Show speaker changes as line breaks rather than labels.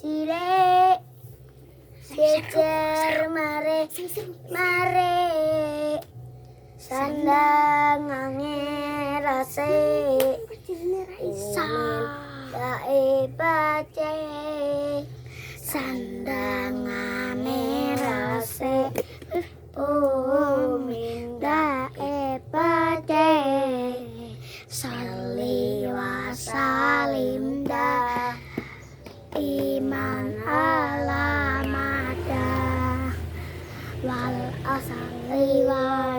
sire secer mare sandangane rase dae bace sandangane rase dae bace salli wa salim da iman alamada wal asali wa